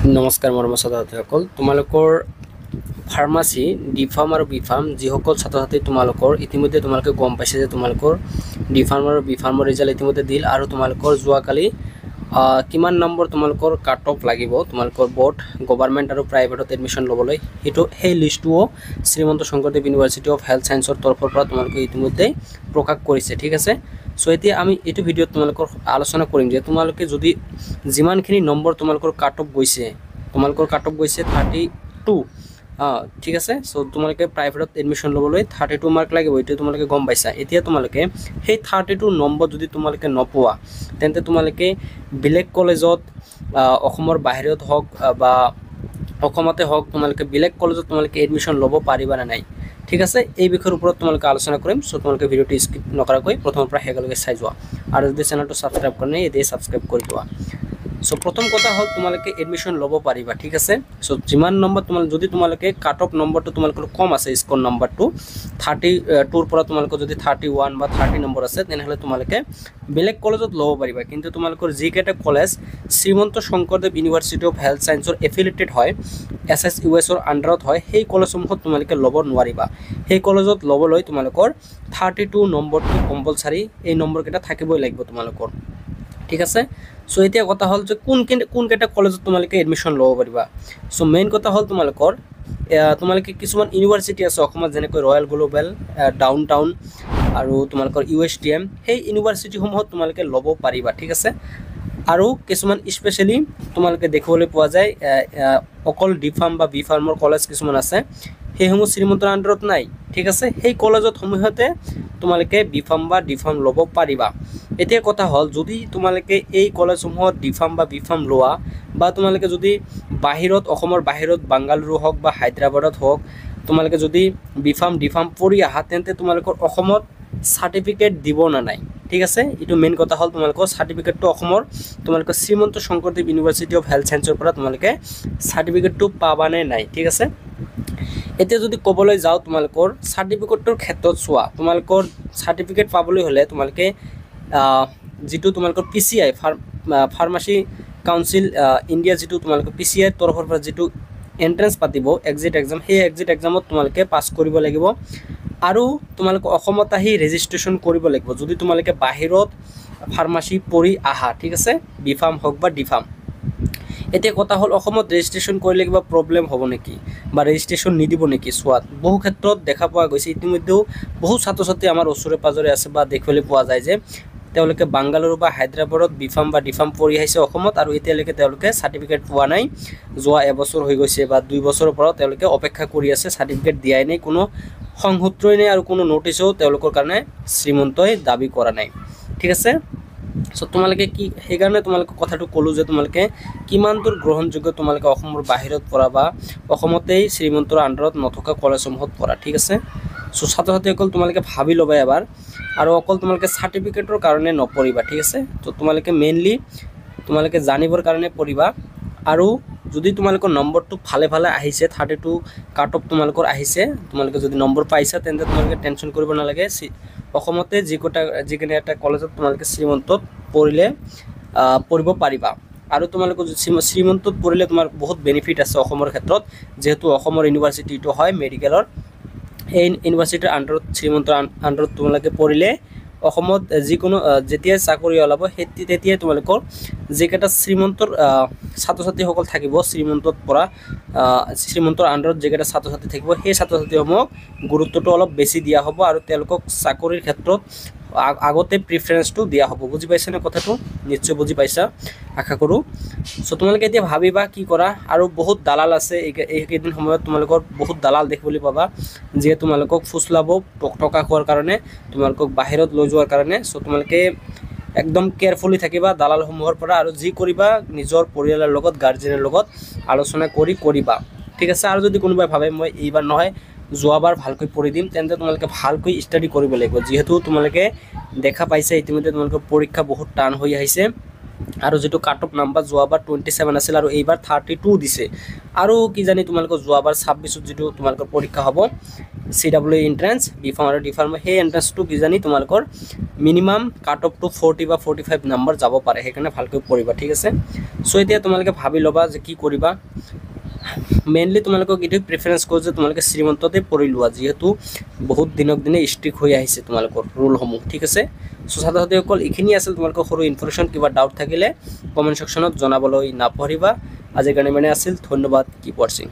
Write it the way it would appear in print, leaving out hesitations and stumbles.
নমস্কাৰ মৰমৰ ছাত্ৰ-ছাত্ৰীসকল, তোমালোকৰ ফাৰ্মাচী ডি ফাৰ্ম আৰু বি ফাৰ্ম যিসকল ছাত্ৰ-ছাত্ৰী তোমালোকৰ ইতিমধ্যে তোমালোকে গম পাইছে যে তোমালোকৰ ডি ফাৰ্ম আৰু বি ফাৰ্মৰ ৰিজাল্ট ইতিমধ্যে দিল আৰু তোমালোকৰ যোৱাকালি কিমান নম্বৰ তোমালোকৰ কাট অফ লাগিব তোমালোকৰ বোৰ্ড গভৰ্ণমেণ্ট আৰু প্ৰাইভেটত এডমিশ্যন ল'বলৈ সেই লিষ্টটো Srimanta Sankardev university of health সায়েন্সৰ তৰফৰ পৰা তোমালোকে ইতিমধ্যে প্ৰকাশ কৰিছে। ঠিক আছে, সো এতিয়া আমি এইটো ভিডিঅ'ত তোমালোকৰ আলোচনা কৰিম যে তোমালোকে যদি যিমানখিনি নম্বৰ তোমালোকৰ কাট অফ গৈছে 32 ঠিক আছে। সো তোমালোকে প্ৰাইভেটত এডমিশ্যন ল'বলৈ 32 মাৰ্ক লাগিব, এইটো তোমালোকে গম পাইছা। এতিয়া তোমালোকে সেই 32 নম্বৰ যদি তোমালোকে নপোৱা তেন্তে তোমালোকে বেলেগ কলেজত অসমৰ বাহিৰত হওক বা অসমতে হওক তোমালোকে বেলেগ কলেজত তোমালোকে এডমিশ্যন ল'ব পাৰিবা না নাই। ঠিক আছে, এই বিষয়ৰ ওপৰত তোমালোকে আলোচনা কৰিম। সো তোমালোকে ভিডিঅ'টো স্কিপ নকৰাকৈ প্ৰথমৰ পৰা শেষলৈকে চাই যোৱা আৰু যদি চেনেলটো ছাবস্ক্ৰাইব কৰা নাই এতিয়া ছাবস্ক্ৰাইব কৰি লোৱা। সো প্ৰথম কথা হ'ল তোমালোকে এডমিশ্যন ল'ব পাৰিবা। ঠিক আছে, সো যিমান নম্বৰ যদি তোমালোকে কাট অফ নম্বৰটো তোমালোকৰ কম আছে, স্ক'ৰ নম্বৰটো 32ৰ পৰা তোমালোকৰ যদি 31 বা 30 নম্বৰ আছে তেনেহ'লে তোমালোকে বেলেগ কলেজত ল'ব পাৰিবা। কিন্তু তোমালোকৰ যিকেইটা college Srimanta Sankardev university of health সায়েন্সৰ এফিলিয়েটেড হয়, SSUSৰ আণ্ডাৰত হয়, সেই কলেজসমূহত তোমালোকে ল'ব নোৱাৰিবা। সেই কলেজত ল'বলৈ তোমালোকৰ 32 নম্বৰটো কম্পালচাৰী, এই নম্বৰকেইটা থাকিবই লাগিব তোমালোকৰ। ঠিক আছে, সো এতিয়া কথা হ'ল যে কোনকেইটা কলেজত তোমালোকে এডমিশ্যন ল'ব পাৰিবা। সো মেইন কথা হ'ল তোমালোকে কিছুমান ইউনিভাৰ্চিটি আছে অসমত, যেনেকৈ ৰয়েল গ্লোবেল, ডাউন টাউন আৰু তোমালোকৰ USTM, সেই ইউনিভাৰ্চিটিসমূহত তোমালোকে ল'ব পাৰিবা। ঠিক আছে, আৰু কিছুমান স্পেচিয়েলি তোমালোকে দেখিবলৈ পোৱা যায় অকল ডি ফাৰ্ম বা বি ফাৰ্মৰ কলেজ কিছুমান আছে, সেইসমূহ শ্ৰীমন্তৰ আণ্ডাৰত নাই। ঠিক আছে, সেই কলেজতসমূহতে তোমালোকে বি ফাৰ্ম বা ডি ফাৰ্ম ল'ব পাৰিবা। এতিয়া কথা হ'ল যদি তোমালোকে এই কলেজসমূহত ডি ফাৰ্ম বা বি ফাৰ্ম লোৱা বা তোমালোকে যদি বাহিৰত অসমৰ বাহিৰত বাংগালুৰু হওক বা হায়দৰাবাদত হওক তোমালোকে যদি বি ফাৰ্ম ডি ফাৰ্ম পঢ়ি আহা তেন্তে তোমালোকৰ অসমত চাৰ্টিফিকেট দিব না নাই। ঠিক আছে, এইটো মেইন কথা হ'ল তোমালোকৰ চাৰ্টিফিকেটটো অসমৰ তোমালোকৰ Srimanta Sankardev university of health সায়েন্সৰ পৰা তোমালোকে চাৰ্টিফিকেটটো পাবানে নাই। ঠিক আছে, এতিয়া যদি ক'বলৈ যাওঁ তোমালোকৰ চাৰ্টিফিকেটটোৰ ক্ষেত্ৰত চোৱা, তোমালোকৰ চাৰ্টিফিকেট পাবলৈ হ'লে তোমালোকে যিটো তোমালোকৰ PCI ফাৰ্মাচী কাউন্সিল ইণ্ডিয়া যিটো তোমালোকৰ PCI তৰফৰ পৰা যিটো এণ্ট্ৰেঞ্চ পাতিব এক্সিট এক্সাম, সেই এক্সিট এক্সামত তোমালোকে পাছ কৰিব লাগিব আৰু তোমালোকে অসমত আহি ৰেজিষ্ট্ৰেশ্যন কৰিব লাগিব যদি তোমালোকে বাহিৰত ফাৰ্মাচী পঢ়ি আহা। ঠিক আছে, বি ফাৰ্ম হওক বা ডি ফাৰ্ম। এতিয়া কথা হ'ল অসমত ৰেজিষ্ট্ৰেশ্যন কৰিলে কিবা প্ৰব্লেম হ'ব নেকি বা ৰেজিষ্ট্ৰেশ্যন নিদিব নেকি। চোৱাত বহু ক্ষেত্ৰত দেখা পোৱা গৈছে, ইতিমধ্যেও বহু ছাত্ৰ ছাত্ৰী আমাৰ ওচৰে পাজৰে আছে বা দেখিবলৈ পোৱা যায় যে তেওঁলোকে বাংগালুৰু বা হায়দৰাবাদত বি ফাৰ্ম বা ডি ফাৰ্ম পঢ়ি আহিছে অসমত আৰু এতিয়ালৈকে তেওঁলোকে চাৰ্টিফিকেট পোৱা নাই। যোৱা এবছৰ হৈ গৈছে বা 2 বছৰৰ পৰা তেওঁলোকে অপেক্ষা কৰি আছে, চাৰ্টিফিকেট দিয়াই নাই, কোনো সংসূত্ৰই নাই আৰু কোনো নটিচো তেওঁলোকৰ কাৰণে শ্ৰীমন্তই দাবী কৰা নাই। ঠিক আছে, সো তোমালোকে সেইকাৰণে তোমালোকে কথাটো ক'লোঁ যে তোমালোকে কিমান দূৰ গ্ৰহণযোগ্য তোমালোকে অসমৰ বাহিৰত পঢ়া বা অসমতেই শ্ৰীমন্তৰ আণ্ডাৰত নথকা কলেজসমূহত পঢ়া। ঠিক আছে, সো ছাত্ৰ ছাত্ৰীসকল তোমালোকে ভাবি ল'বা এবাৰ আৰু অকল তোমালোকে চাৰ্টিফিকেটৰ কাৰণে নপঢ়িবা। ঠিক আছে, তো তোমালোকে মেইনলি তোমালোকে জানিবৰ কাৰণে পঢ়িবা আৰু যদি তোমালোকৰ নম্বৰটো ভালে আহিছে, 32 কাট অফ তোমালোকৰ আহিছে, তোমালোকে যদি নম্বৰ পাইছা তেন্তে তোমালোকে টেনশ্যন কৰিব নালাগে। অসমতে যিকোনো এটা কলেজত তোমালোকে শ্ৰীমন্তত পঢ়িব পাৰিবা আৰু তোমালোকে শ্ৰীমন্তত পঢ়িলে তোমাৰ বহুত বেনিফিট আছে অসমৰ ক্ষেত্ৰত, যিহেতু অসমৰ ইউনিভাৰ্চিটিটো হয় মেডিকেলৰ, এই ইউনিভাৰ্চিটিৰ আণ্ডাৰত শ্ৰীমন্তৰ আণ্ডাৰত তোমালোকে পঢ়িলে অসমত যিকোনো যেতিয়াই চাকৰি ওলাব তেতিয়াই তোমালোকৰ যিকেইটা শ্ৰীমন্তৰ ছাত্ৰ ছাত্ৰীসকল থাকিব, শ্ৰীমন্তত পঢ়া শ্ৰীমন্তৰ আণ্ডাৰত যিকেইটা ছাত্ৰ ছাত্ৰী থাকিব সেই ছাত্ৰ ছাত্ৰীসমূহক গুৰুত্বটো অলপ বেছি দিয়া হ'ব আৰু তেওঁলোকক চাকৰিৰ ক্ষেত্ৰত আগতে প্ৰিফাৰেঞ্চটো দিয়া হ'ব। বুজি পাইছানে কথাটো? নিশ্চয় বুজি পাইছা আশা কৰোঁ। সো তোমালোকে এতিয়া ভাবিবা কি কৰা। আৰু বহুত দালাল আছে এইকেইদিন সময়ত তোমালোকৰ বহুত দালাল দেখিবলৈ পাবা, যিয়ে তোমালোকক ফুচলাব টকা খোৱাৰ কাৰণে, তোমালোকক বাহিৰত লৈ যোৱাৰ কাৰণে। সো তোমালোকে একদম কেয়াৰফুলি থাকিবা দালালসমূহৰ পৰা আৰু যি কৰিবা নিজৰ পৰিয়ালৰ লগত গাৰ্জেনৰ লগত আলোচনা কৰিবা। ঠিক আছে, আৰু যদি কোনোবাই ভাবে মই এইবাৰ নহয় যোৱাবাৰ ভালকৈ পঢ়ি দিম তেন্তে তোমালোকে ভালকৈ ষ্টাডি কৰিব লাগিব, যিহেতু তোমালোকে দেখা পাইছে ইতিমধ্যে তোমালোকৰ পৰীক্ষা বহুত টান হৈ আহিছে আৰু যেটো কাট অফ নাম্বাৰ যোৱাবাৰ 27 আছিল আৰু এইবাৰ 32 দিছে আৰু কি জানি তোমালোকৰ যোৱাবাৰ 26 যেটো তোমালোকৰ পৰীক্ষা হ'ব CW এন্ট্ৰেন্স বিফাৰ্ম আৰু ডিফাৰ্ম সেই এন্ট্ৰেন্সটো কি জানি তোমালোকৰ মিনিমাম কাট অফ টু 40 বা 45 নাম্বাৰ যাব পাৰে সেইকাৰণে ভালকৈ পঢ়িবা ঠিক আছে সো এতিয়া তোমালোকে ভাবি লবা যে কি কৰিবা মেইনলি তোমালোকক এটো প্ৰেফাৰেন্স কৰো যে তোমালোকে শ্ৰীমন্ততে পঢ়ি লোৱা যেহেতু বহুত দিনক দিনে ষ্ট্ৰিক হৈ আহিছে তোমালোকৰ ৰুল সমূহ ঠিক আছে সো ছাত্ৰসকল এখিনি আছিল তোমালোকৰ সৰু ইনফৰমেশন কিবা ডাউট থাকিলে কমেন্ট সেকশনত জনাবলৈ নাপাহৰিবা আজিৰ কাৰণে মানে আছিল ধন্যবাদ কি পঢ়িং